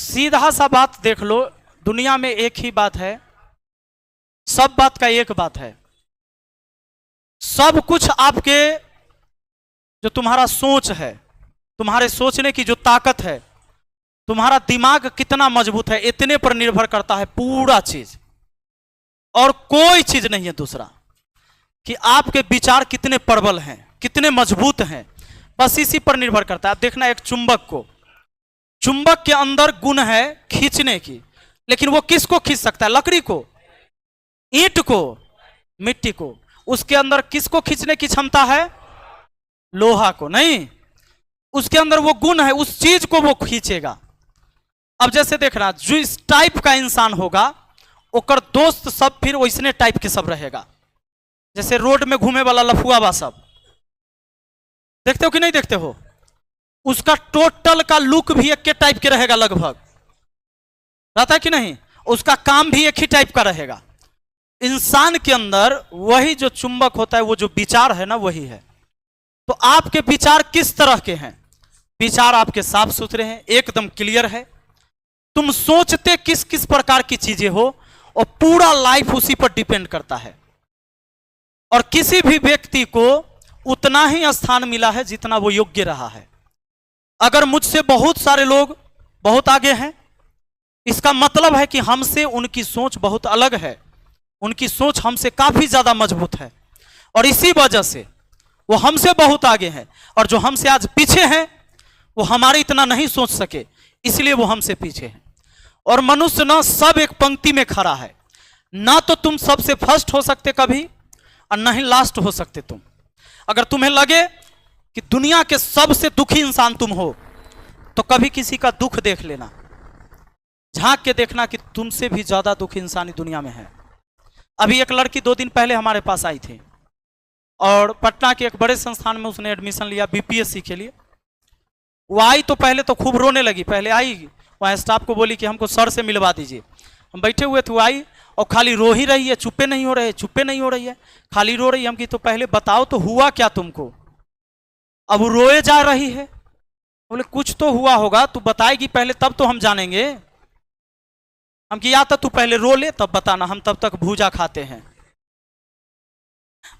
सीधा सा बात देख लो, दुनिया में एक ही बात है, सब बात का एक बात है। सब कुछ आपके जो तुम्हारा सोच है, तुम्हारे सोचने की जो ताकत है, तुम्हारा दिमाग कितना मजबूत है, इतने पर निर्भर करता है पूरा चीज। और कोई चीज नहीं है दूसरा कि आपके विचार कितने प्रबल हैं, कितने मजबूत हैं, बस इसी पर निर्भर करता है। आप देखना एक चुंबक को, चुंबक के अंदर गुण है खींचने की, लेकिन वो किसको खींच सकता है? लकड़ी को, ईंट को, मिट्टी को। उसके अंदर किसको खींचने की क्षमता है? लोहा को नहीं। उसके अंदर वो गुण है, उस चीज को वो खींचेगा। अब जैसे देखना, जो इस टाइप का इंसान होगा ओकर दोस्त सब फिर वैसने टाइप के सब रहेगा। जैसे रोड में घूमे वाला लफुआ बा सब, देखते हो कि नहीं देखते हो? उसका टोटल का लुक भी एक के टाइप के रहेगा, लगभग रहता है कि नहीं? उसका काम भी एक ही टाइप का रहेगा। इंसान के अंदर वही जो चुंबक होता है, वो जो विचार है ना, वही है। तो आपके विचार किस तरह के हैं? विचार आपके साफ सुथरे हैं, एकदम क्लियर है। तुम सोचते किस किस प्रकार की चीजें हो, और पूरा लाइफ उसी पर डिपेंड करता है। और किसी भी व्यक्ति को उतना ही स्थान मिला है जितना वो योग्य रहा है। अगर मुझसे बहुत सारे लोग बहुत आगे हैं, इसका मतलब है कि हमसे उनकी सोच बहुत अलग है, उनकी सोच हमसे काफी ज्यादा मजबूत है, और इसी वजह से वो हमसे बहुत आगे हैं। और जो हमसे आज पीछे हैं वो हमारे इतना नहीं सोच सके, इसलिए वो हमसे पीछे हैं। और मनुष्य ना सब एक पंक्ति में खड़ा है, ना तो तुम सबसे फर्स्ट हो सकते कभी, और ना ही लास्ट हो सकते तुम। अगर तुम्हें लगे कि दुनिया के सबसे दुखी इंसान तुम हो, तो कभी किसी का दुख देख लेना, झांक के देखना कि तुमसे भी ज्यादा दुखी इंसान दुनिया में है। अभी एक लड़की 2 दिन पहले हमारे पास आई थी, और पटना के एक बड़े संस्थान में उसने एडमिशन लिया बीपीएससी के लिए। वो आई तो पहले तो खूब रोने लगी। पहले आई, वहाँ स्टाफ को बोली कि हमको सर से मिलवा दीजिए। हम बैठे हुए थे, वो आई और खाली रो ही रही है, चुप्पे नहीं हो रहे, चुप्पे नहीं हो रही है, खाली रो रही है। हम कि तो पहले बताओ तो हुआ क्या तुमको? अब वो रोए जा रही है। बोले कुछ तो हुआ होगा, तू बताएगी पहले तब तो हम जानेंगे। हम कि या तो तू पहले रो ले तब बताना, हम तब तक भूजा खाते हैं।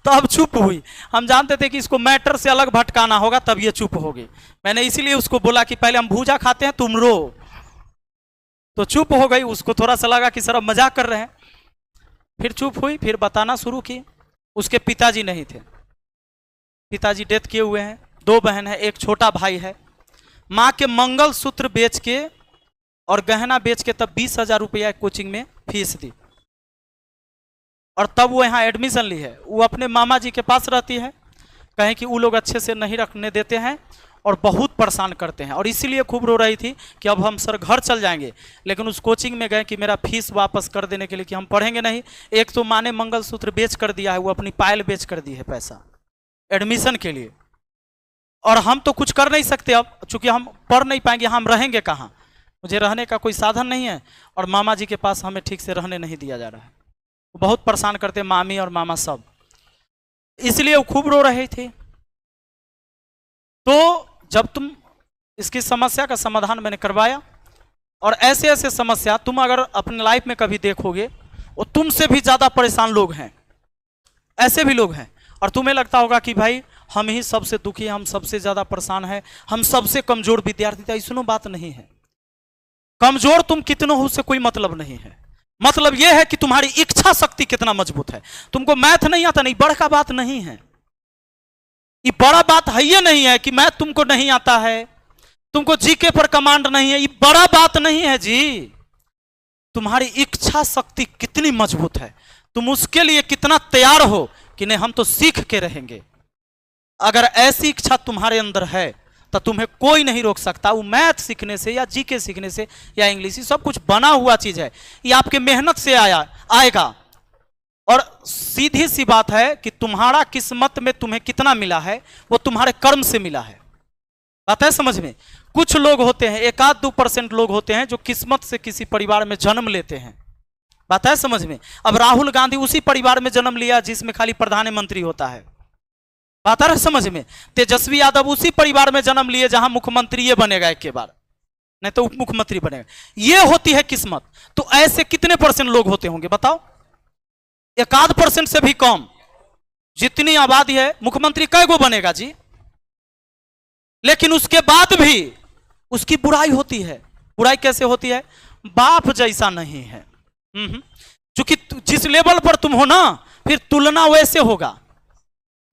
तो अब चुप हुई। हम जानते थे कि इसको मैटर से अलग भटकाना होगा, तब ये चुप होगी। मैंने इसीलिए उसको बोला कि पहले हम भूजा खाते हैं, तुम रो। तो चुप हो गई। उसको थोड़ा सा लगा कि सर अब मजाक कर रहे हैं, फिर चुप हुई, फिर बताना शुरू की। उसके पिताजी नहीं थे, पिताजी डेथ किए हुए हैं। 2 बहन है, एक छोटा भाई है। माँ के मंगलसूत्र बेच के और गहना बेच के तब 20,000 रुपया कोचिंग में फीस दी, और तब वो यहाँ एडमिशन ली है। वो अपने मामा जी के पास रहती है, कहें कि वो लोग अच्छे से नहीं रखने देते हैं और बहुत परेशान करते हैं, और इसीलिए खूब रो रही थी कि अब हम सर घर चल जाएंगे। लेकिन उस कोचिंग में गए कि मेरा फीस वापस कर देने के लिए, कि हम पढ़ेंगे नहीं। एक तो माँ ने मंगलसूत्र बेच कर दिया है, वो अपनी पायल बेच कर दी है पैसा एडमिशन के लिए, और हम तो कुछ कर नहीं सकते अब, चूंकि हम पढ़ नहीं पाएंगे, हम रहेंगे कहाँ? मुझे रहने का कोई साधन नहीं है, और मामा जी के पास हमें ठीक से रहने नहीं दिया जा रहा है। वो बहुत परेशान करते, मामी और मामा सब, इसलिए वो खूब रो रहे थे। तो जब तुम इसकी समस्या का समाधान मैंने करवाया, और ऐसे ऐसे समस्या तुम अगर अपने लाइफ में कभी देखोगे, वो तुमसे भी ज्यादा परेशान लोग हैं, ऐसे भी लोग हैं। और तुम्हें लगता होगा कि भाई हम ही सबसे दुखी हैं, हम सबसे ज्यादा परेशान हैं, हम सबसे कमजोर विद्यार्थी थे। ऐसनो बात नहीं है। कमजोर तुम कितनों हो उससे कोई मतलब नहीं है। मतलब यह है कि तुम्हारी इच्छा शक्ति कितना मजबूत है। तुमको मैथ नहीं आता, नहीं, बड़ा का बात नहीं है। ये बड़ा बात है, ये नहीं है कि मैथ तुमको नहीं आता है, तुमको जीके पर कमांड नहीं है, ये बड़ा बात नहीं है जी। तुम्हारी इच्छा शक्ति कितनी मजबूत है, तुम उसके लिए कितना तैयार हो कि नहीं हम तो सीख के रहेंगे। अगर ऐसी इच्छा तुम्हारे अंदर है तो तुम्हें कोई नहीं रोक सकता। वो मैथ सीखने से या जीके सीखने से या इंग्लिश, सब कुछ बना हुआ चीज है, ये आपके मेहनत से आएगा। और सीधी सी बात है कि तुम्हारा किस्मत में तुम्हें कितना मिला है वो तुम्हारे कर्म से मिला है। बात है समझ में? कुछ लोग होते हैं, 1-2% लोग होते हैं जो किस्मत से किसी परिवार में जन्म लेते हैं। बात है समझ में? अब राहुल गांधी उसी परिवार में जन्म लिया जिसमें खाली प्रधानमंत्री होता है। बात है समझ में? तेजस्वी यादव उसी परिवार में जन्म लिए जहां मुख्यमंत्री ये बनेगा एक के बार। नहीं तो उप मुख्यमंत्री बनेगा। ये होती है किस्मत। तो ऐसे कितने % लोग होते होंगे बताओ? 1% से भी कम। जितनी आबादी है, मुख्यमंत्री कै गो बनेगा जी? लेकिन उसके बाद भी उसकी बुराई होती है। बुराई कैसे होती है? बाप जैसा नहीं है। क्योंकि जिस लेवल पर तुम हो ना, फिर तुलना वैसे होगा।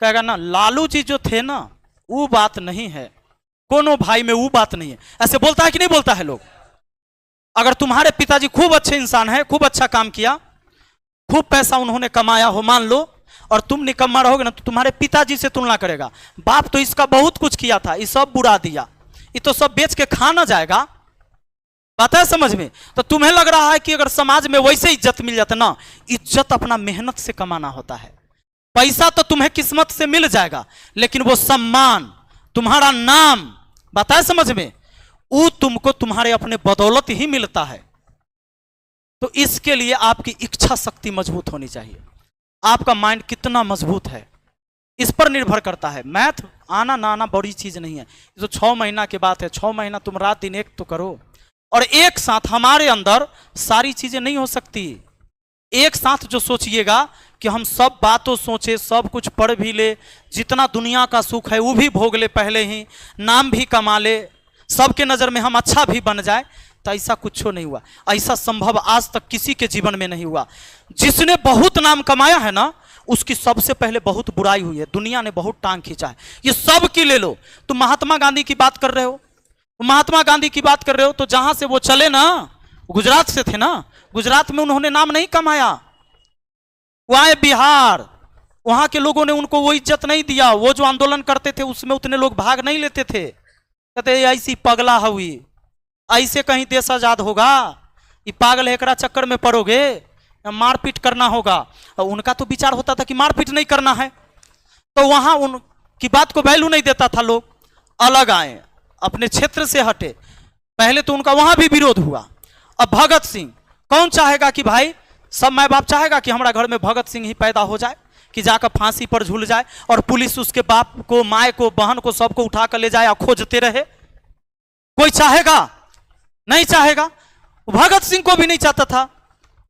कहेगा ना लालू जी जो थे ना, वो बात नहीं है, कोनो भाई में वो बात नहीं है। ऐसे बोलता है कि नहीं बोलता है लोग? अगर तुम्हारे पिताजी खूब अच्छे इंसान है, खूब अच्छा काम किया, खूब पैसा उन्होंने कमाया हो मान लो, और तुम निकम्मा रहोगे ना, तो तुम्हारे पिताजी से तुलना करेगा, बाप तो इसका बहुत कुछ किया था, ये सब बुरा दिया, ये तो सब बेच के खा ना जाएगा। बात है समझ में? तो तुम्हें लग रहा है कि अगर समाज में वैसे इज्जत मिल जाता ना, इज्जत अपना मेहनत से कमाना होता है। पैसा तो तुम्हें किस्मत से मिल जाएगा, लेकिन वो सम्मान, तुम्हारा नाम, बात है समझ में, वो तुमको तुम्हारे अपने बदौलत ही मिलता है। तो इसके लिए आपकी इच्छा शक्ति मजबूत होनी चाहिए। आपका माइंड कितना मजबूत है इस पर निर्भर करता है। मैथ आना ना आना बड़ी चीज नहीं है, ये तो 6 महीना की बात है। 6 महीना तुम रात दिन एक तो करो, और एक साथ हमारे अंदर सारी चीजें नहीं हो सकती। एक साथ जो सोचिएगा कि हम सब बातों सोचे, सब कुछ पढ़ भी ले, जितना दुनिया का सुख है वो भी भोग ले, पहले ही नाम भी कमा ले, सबके नजर में हम अच्छा भी बन जाए, तो ऐसा कुछ नहीं हुआ। ऐसा संभव आज तक किसी के जीवन में नहीं हुआ। जिसने बहुत नाम कमाया है ना, उसकी सबसे पहले बहुत बुराई हुई है, दुनिया ने बहुत टांग खींचा है। ये सब की ले लो। तुम महात्मा गांधी की बात कर रहे हो, महात्मा गांधी की बात कर रहे हो, तो जहां से वो चले ना, गुजरात से थे ना, गुजरात में उन्होंने नाम नहीं कमाया। वो आए बिहार, वहां के लोगों ने उनको वो इज्जत नहीं दिया। वो जो आंदोलन करते थे उसमें उतने लोग भाग नहीं लेते थे। कहते ऐसी पगला हुई, ऐसे कहीं देश आजाद होगा? ये पागल एकरा चक्कर में पड़ोगे, मारपीट करना होगा। और उनका तो विचार होता था कि मारपीट नहीं करना है, तो वहां उनकी बात को वैल्यू नहीं देता था। लोग अलग आए, अपने क्षेत्र से हटे। पहले तो उनका वहां भी विरोध हुआ। अब भगत सिंह, कौन चाहेगा कि भाई, सब माँ बाप चाहेगा कि हमारा घर में भगत सिंह ही पैदा हो जाए, कि जाकर फांसी पर झूल जाए और पुलिस उसके बाप को, माए को, बहन को, सबको उठा कर ले जाए और खोजते रहे? कोई चाहेगा? नहीं चाहेगा। भगत सिंह को भी नहीं चाहता था।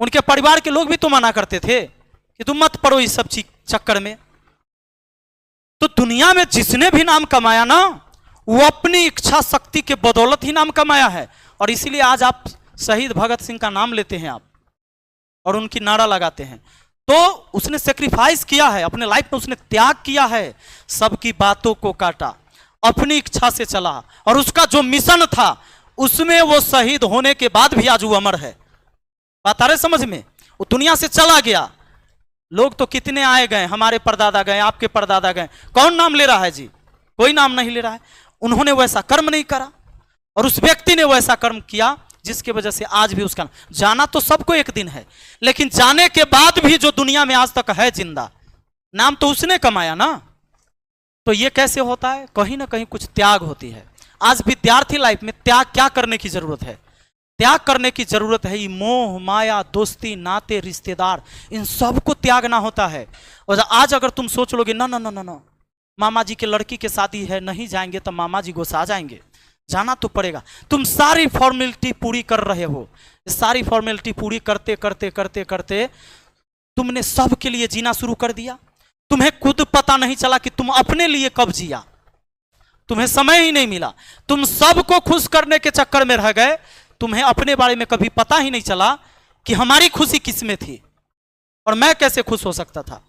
उनके परिवार के लोग भी तो मना करते थे कि तुम मत पड़ो इस सब चक्कर में। तो दुनिया में जिसने भी नाम कमाया ना, वो अपनी इच्छा शक्ति के बदौलत ही नाम कमाया है। और इसीलिए आज आप शहीद भगत सिंह का नाम लेते हैं आप, और उनकी नारा लगाते हैं। तो उसने सेक्रीफाइस किया है, अपने लाइफ में उसने त्याग किया है, सबकी बातों को काटा, अपनी इच्छा से चला, और उसका जो मिशन था उसमें वो शहीद होने के बाद भी आज वो अमर है। बात आ रहे समझ में? वो दुनिया से चला गया। लोग तो कितने आए गए, हमारे परदादा गए, आपके परदादा गए, कौन नाम ले रहा है जी? कोई नाम नहीं ले रहा है। उन्होंने वैसा कर्म नहीं करा, और उस व्यक्ति ने वैसा कर्म किया जिसकी वजह से आज भी उसका जाना तो सबको एक दिन है, लेकिन जाने के बाद भी जो दुनिया में आज तक है जिंदा, नाम तो उसने कमाया ना। तो ये कैसे होता है? कहीं ना कहीं कुछ त्याग होती है। आज विद्यार्थी लाइफ में त्याग क्या करने की जरूरत है? त्याग करने की जरूरत है ये मोह माया, दोस्ती, नाते, रिश्तेदार, इन सब को त्यागना होता है। और आज अगर तुम सोच लोगे ना ना ना ना ना, मामा जी के लड़की के शादी है, नहीं जाएंगे तो मामा जी गुस्सा जाएंगे, जाना तो पड़ेगा। तुम सारी फॉर्मेलिटी पूरी कर रहे हो, सारी फॉर्मेलिटी पूरी करते करते करते करते तुमने सबके लिए जीना शुरू कर दिया। तुम्हें खुद पता नहीं चला कि तुम अपने लिए कब जिया, तुम्हें समय ही नहीं मिला। तुम सबको खुश करने के चक्कर में रह गए, तुम्हें अपने बारे में कभी पता ही नहीं चला कि हमारी खुशी किस में थी और मैं कैसे खुश हो सकता था।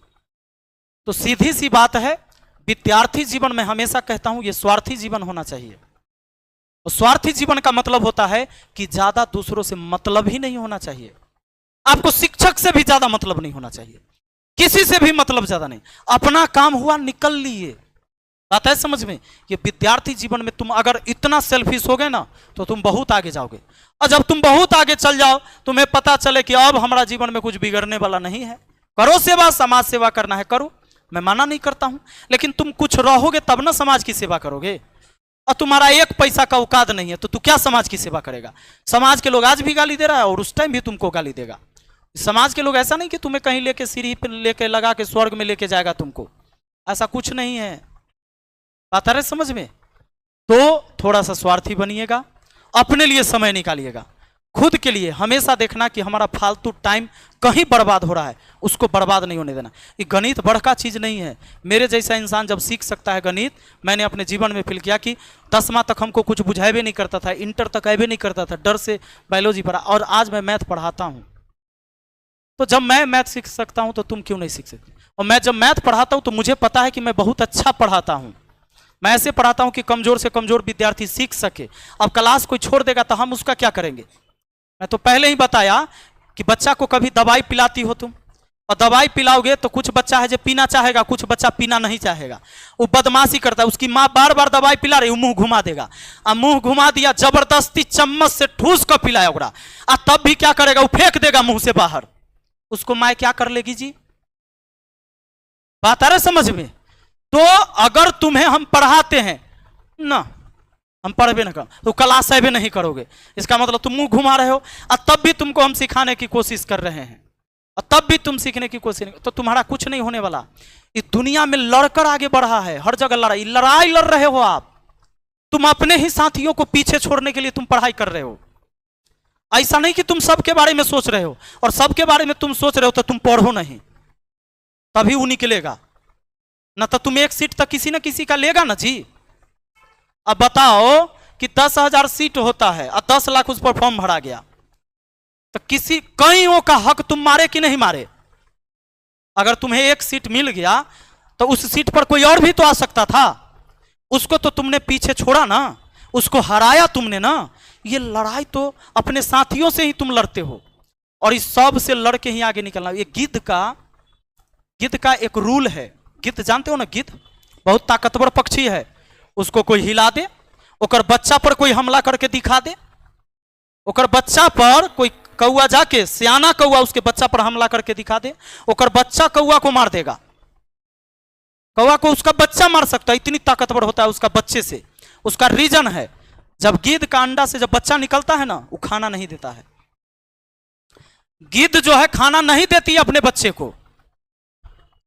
तो सीधी सी बात है, विद्यार्थी जीवन में हमेशा कहता हूं, यह स्वार्थी जीवन होना चाहिए। और स्वार्थी जीवन का मतलब होता है कि ज्यादा दूसरों से मतलब ही नहीं होना चाहिए। आपको शिक्षक से भी ज्यादा मतलब नहीं होना चाहिए, किसी से भी मतलब ज्यादा नहीं। अपना काम हुआ, निकल लिए। बात है समझ में? ये विद्यार्थी जीवन में तुम अगर इतना सेल्फिश हो गए ना, तो तुम बहुत आगे जाओगे। और जब तुम बहुत आगे चल जाओ, तुम्हें पता चले कि अब हमारा जीवन में कुछ बिगड़ने वाला नहीं है, करो सेवा, समाज सेवा करना है करो, मैं मना नहीं करता हूं, लेकिन तुम कुछ रहोगे तब ना समाज की सेवा करोगे। और तुम्हारा 1 पैसा का औकात नहीं है, तो तू क्या समाज की सेवा करेगा? समाज के लोग आज भी गाली दे रहा है और उस टाइम भी तुमको गाली देगा। समाज के लोग ऐसा नहीं कि तुम्हें कहीं लेके सीढ़ी पे लेके लगा के स्वर्ग में लेके जाएगा तुमको, ऐसा कुछ नहीं है। बात आ रही समझ में? तो थोड़ा सा स्वार्थी बनिएगा अपने लिए समय निकालिएगा, खुद के लिए। हमेशा देखना कि हमारा फालतू टाइम कहीं बर्बाद हो रहा है, उसको बर्बाद नहीं होने देना। ये गणित बड़का चीज़ नहीं है। मेरे जैसा इंसान जब सीख सकता है गणित, मैंने अपने जीवन में फील किया कि 10वां तक हमको कुछ बुझाए नहीं करता था, इंटर तक आए नहीं करता था, डर से बायोलॉजी पढ़ा, और आज मैं मैथ पढ़ाता हूँ। तो जब मैं मैथ सीख सकता हूँ तो तुम क्यों नहीं सीख सकते? और मैं जब मैथ पढ़ाता हूँ तो मुझे पता है कि मैं बहुत अच्छा पढ़ाता हूँ। मैं ऐसे पढ़ाता हूँ कि कमजोर से कमजोर विद्यार्थी सीख सके। अब क्लास कोई छोड़ देगा तो हम उसका क्या करेंगे? मैं तो पहले ही बताया कि बच्चा को कभी दवाई पिलाती हो तुम, और दवाई पिलाओगे तो कुछ बच्चा है जो पीना चाहेगा, कुछ बच्चा पीना नहीं चाहेगा, वो बदमाशी करता है। उसकी माँ बार बार दवाई पिला रही, वो मुंह घुमा देगा। अब मुंह घुमा दिया, जबरदस्ती चम्मच से ठूस कर पिलाया ओकरा, तब भी क्या करेगा? वो फेंक देगा मुंह से बाहर। उसको माँ क्या कर लेगी जी? बात आ रहा समझ में? तो अगर तुम्हें हम पढ़ाते हैं ना, हम पढ़वे ना करो तो क्लास आवे नहीं करोगे, इसका मतलब तुम मुंह घुमा रहे हो, और तब भी तुमको हम सिखाने की कोशिश कर रहे हैं, और तब भी तुम सीखने की कोशिश नहीं, तो तुम्हारा कुछ नहीं होने वाला। इस दुनिया में लड़कर आगे बढ़ा है, हर जगह लड़ाई लड़ रहे हो आप। तुम अपने ही साथियों को पीछे छोड़ने के लिए तुम पढ़ाई कर रहे हो। ऐसा नहीं कि तुम सबके बारे में सोच रहे हो, और सबके बारे में तुम सोच रहे हो तो तुम पढ़ो नहीं, तभी वो निकलेगा ना। तो तुम एक सीट तक किसी ना किसी का लेगा ना जी। अब बताओ कि 10,000 सीट होता है और 10 लाख उस पर फॉर्म भरा गया, तो किसी कईयों का हक तुम मारे कि नहीं मारे? अगर तुम्हें एक सीट मिल गया तो उस सीट पर कोई और भी तो आ सकता था, उसको तो तुमने पीछे छोड़ा ना, उसको हराया तुमने ना। ये लड़ाई तो अपने साथियों से ही तुम लड़ते हो, और इस सब से लड़ के ही आगे निकलना। ये गिद्ध का एक रूल है। गिद्ध जानते हो ना? गिद्ध बहुत ताकतवर पक्षी है। उसको कोई हिला दे, ओकर बच्चा पर कोई हमला करके दिखा दे, ओकर बच्चा पर कोई कौआ जाके, सियाना कौआ उसके बच्चा पर हमला करके दिखा दे, ओकर बच्चा कौआ को मार देगा। कौआ को उसका बच्चा मार सकता है, इतनी ताकतवर होता है उसका बच्चे से। उसका रीजन है, जब गिद्ध का अंडा से जब बच्चा निकलता है ना, वो खाना नहीं देता है। गिद्ध जो है खाना नहीं देती है अपने बच्चे को,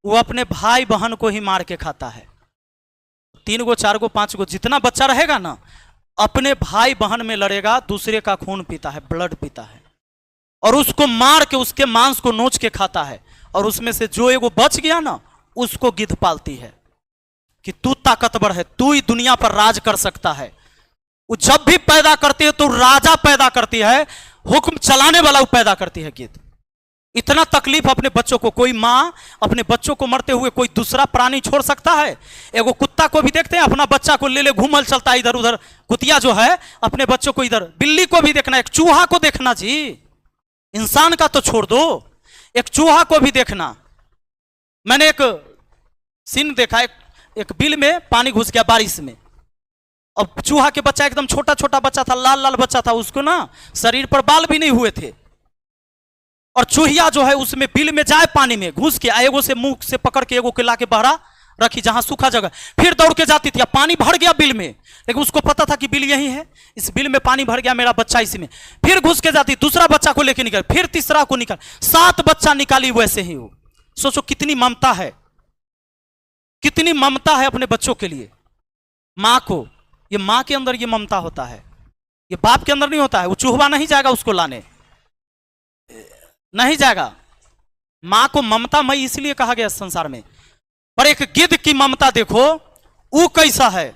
वो अपने भाई बहन को ही मार के खाता है। 3 गो 4 गो 5 गो जितना बच्चा रहेगा ना, अपने भाई बहन में लड़ेगा, दूसरे का खून पीता है, ब्लड पीता है, और उसको मार के उसके मांस को नोच के खाता है। और उसमें से जो एगो बच गया ना, उसको गिद्ध पालती है कि तू ताकतवर है, तू ही दुनिया पर राज कर सकता है। वो जब भी पैदा करती है तो राजा पैदा करती है, हुक्म चलाने वाला वो पैदा करती है गिद्ध। इतना तकलीफ अपने बच्चों को, कोई माँ अपने बच्चों को मरते हुए कोई दूसरा प्राणी छोड़ सकता है? एगो कुत्ता को भी देखते हैं, अपना बच्चा को ले घूमल चलता है इधर उधर, कुतिया जो है अपने बच्चों को इधर। बिल्ली को भी देखना, एक चूहा को देखना जी, इंसान का तो छोड़ दो, एक चूहा को भी देखना। मैंने एक सीन देखा, एक बिल में पानी घुस गया बारिश में, और चूहा के बच्चा एकदम छोटा छोटा बच्चा था, लाल लाल बच्चा था, उसको ना शरीर पर बाल भी नहीं हुए थे, और चूहिया जो है उसमें बिल में जाए पानी में घुस के, एगो से मुंह से पकड़ के एगो के ला के बहरा रखी जहां सूखा जगह, फिर दौड़ के जाती थी। पानी भर गया बिल में, लेकिन उसको पता था कि बिल यही है, इस बिल में पानी भर गया, मेरा बच्चा इसमें। फिर घुस के जाती, दूसरा बच्चा को लेके निकल, फिर तीसरा को निकाल, 7 बच्चा निकाली वैसे ही हो। सोचो कितनी ममता है, कितनी ममता है अपने बच्चों के लिए। माँ को, ये माँ के अंदर ये ममता होता है, ये बाप के अंदर नहीं होता है। वो चूहा नहीं जाएगा उसको लाने, नहीं जाएगा। माँ को ममता मई इसलिए कहा गया संसार में। पर एक गिद्ध की ममता देखो, वो कैसा है,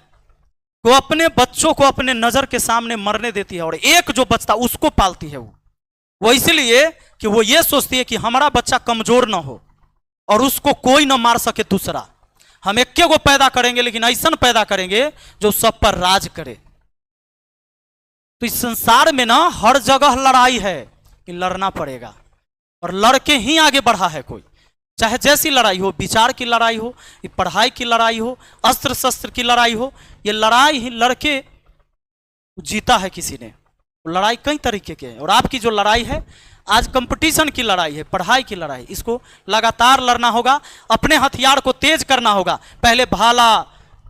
वो अपने बच्चों को अपने नजर के सामने मरने देती है, और एक जो बचता उसको पालती है। वो इसलिए कि वो ये सोचती है कि हमारा बच्चा कमजोर ना हो और उसको कोई ना मार सके दूसरा। हम एक को पैदा करेंगे, लेकिन ऐसा पैदा करेंगे जो सब पर राज करे। तो इस संसार में ना हर जगह लड़ाई है कि लड़ना पड़ेगा, और लड़के ही आगे बढ़ा है कोई। चाहे जैसी लड़ाई हो, विचार की लड़ाई हो, ये पढ़ाई की लड़ाई हो, अस्त्र शस्त्र की लड़ाई हो, ये लड़ाई ही लड़के जीता है किसी ने। लड़ाई कई तरीके के हैं, और आपकी जो लड़ाई है आज कंपटीशन की लड़ाई है, पढ़ाई की लड़ाई, इसको लगातार लड़ना होगा। अपने हथियार को तेज करना होगा। पहले भाला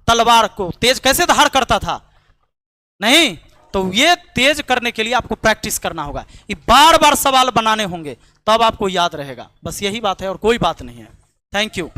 तलवार को तेज कैसे धार करता था, नहीं, तो ये तेज करने के लिए आपको प्रैक्टिस करना होगा, ये बार बार सवाल बनाने होंगे, तब आपको याद रहेगा। बस यही बात है और कोई बात नहीं है। Thank you.